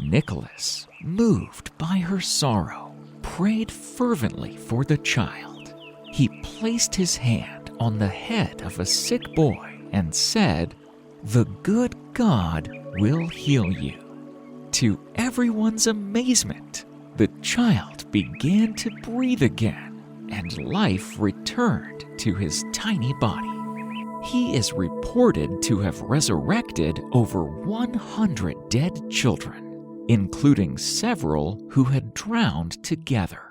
Nicholas, moved by her sorrow, prayed fervently for the child. He placed his hand on the head of a sick boy and said, "The good God will heal you." To everyone's amazement, the child began to breathe again, and life returned to his tiny body. He is reported to have resurrected over 100 dead children, including several who had drowned together.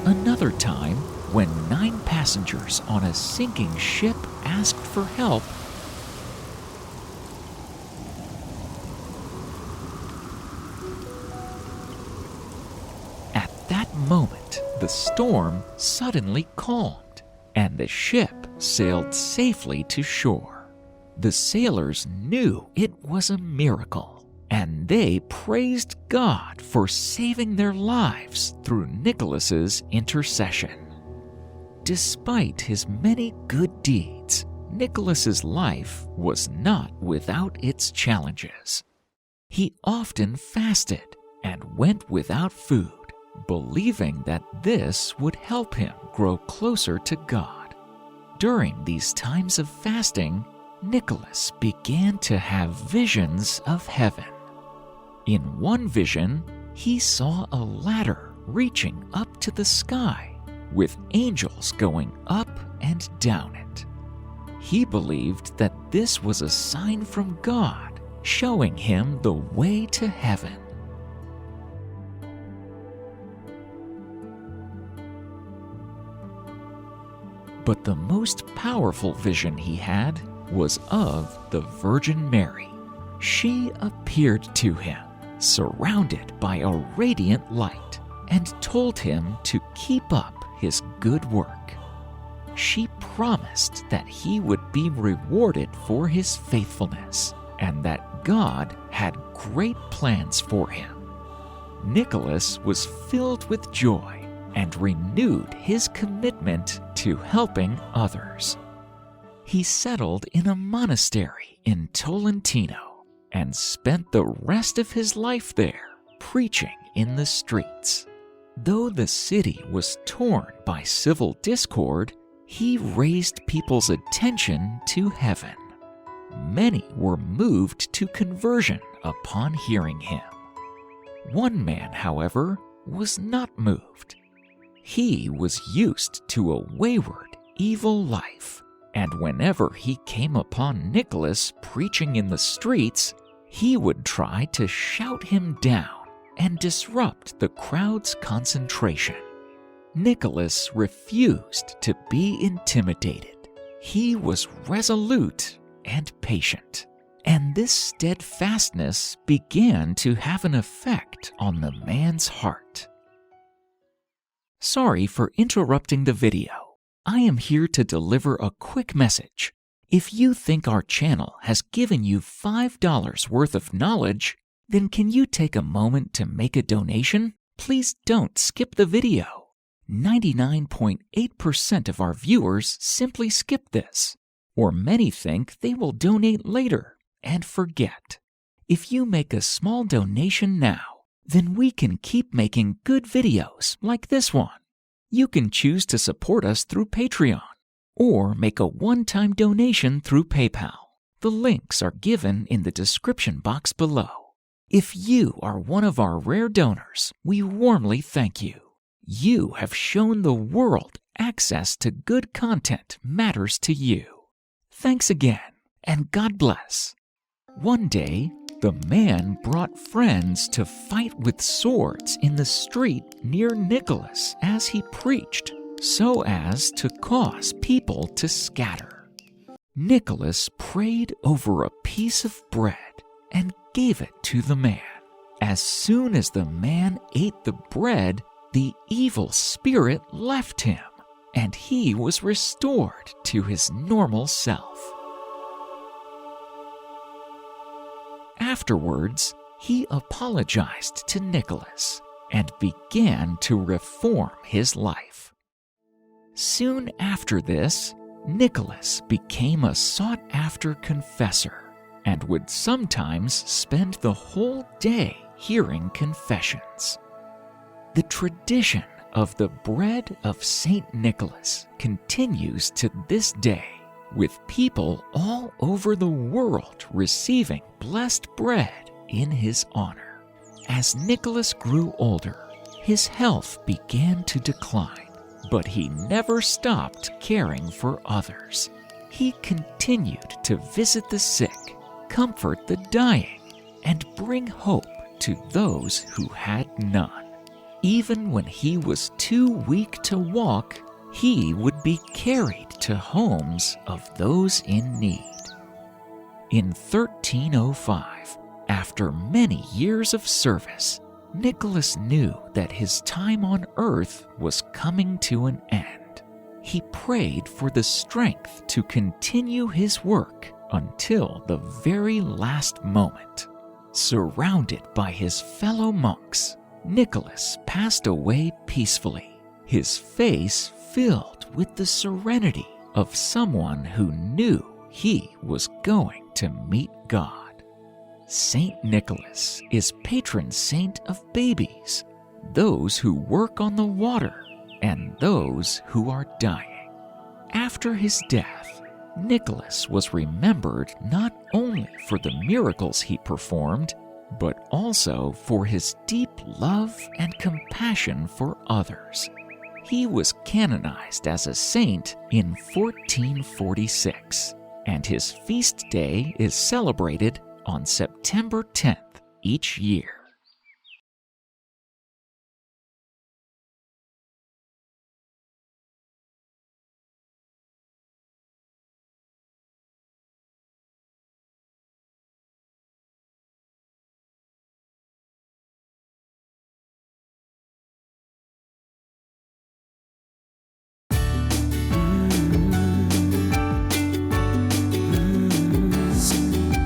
Another time, when 9 passengers on a sinking ship asked for help, at that moment, the storm suddenly calmed, and the ship sailed safely to shore. The sailors knew it was a miracle, and they praised God for saving their lives through Nicholas's intercession. Despite his many good deeds, Nicholas's life was not without its challenges. He often fasted and went without food, believing that this would help him grow closer to God. During these times of fasting, Nicholas began to have visions of heaven. In one vision, he saw a ladder reaching up to the sky, with angels going up and down it. He believed that this was a sign from God, showing him the way to heaven. But the most powerful vision he had was of the Virgin Mary. She appeared to him, surrounded by a radiant light, and told him to keep up his good work. She promised that he would be rewarded for his faithfulness, and that God had great plans for him. Nicholas was filled with joy and renewed his commitment to helping others. He settled in a monastery in Tolentino and spent the rest of his life there, preaching in the streets. Though the city was torn by civil discord, he raised people's attention to heaven. Many were moved to conversion upon hearing him. One man, however, was not moved. He was used to a wayward, evil life, and whenever he came upon Nicholas preaching in the streets, he would try to shout him down and disrupt the crowd's concentration. Nicholas refused to be intimidated. He was resolute and patient, and this steadfastness began to have an effect on the man's heart. Sorry for interrupting the video. I am here to deliver a quick message. If you think our channel has given you $5 worth of knowledge, then can you take a moment to make a donation? Please don't skip the video. 99.8% of our viewers simply skip this, or many think they will donate later and forget. If you make a small donation now, then we can keep making good videos like this one. You can choose to support us through Patreon or make a one-time donation through PayPal. The links are given in the description box below. If you are one of our rare donors, we warmly thank you. You have shown the world access to good content matters to you. Thanks again, and God bless. One day, the man brought friends to fight with swords in the street near Nicholas as he preached, so as to cause people to scatter. Nicholas prayed over a piece of bread and gave it to the man. As soon as the man ate the bread, the evil spirit left him, and he was restored to his normal self. Afterwards, he apologized to Nicholas and began to reform his life. Soon after this, Nicholas became a sought-after confessor and would sometimes spend the whole day hearing confessions. The tradition of the bread of Saint Nicholas continues to this day, with people all over the world receiving blessed bread in his honor. As Nicholas grew older, his health began to decline, but he never stopped caring for others. He continued to visit the sick, comfort the dying, and bring hope to those who had none. Even when he was too weak to walk, he would be carried to homes of those in need. In 1305, after many years of service, Nicholas knew that his time on earth was coming to an end. He prayed for the strength to continue his work until the very last moment. Surrounded by his fellow monks, Nicholas passed away peacefully, his face filled with the serenity of someone who knew he was going to meet God. Saint Nicholas is patron saint of babies, those who work on the water, and those who are dying. After his death, Nicholas was remembered not only for the miracles he performed, but also for his deep love and compassion for others. He was canonized as a saint in 1446, and his feast day is celebrated on September 10th each year.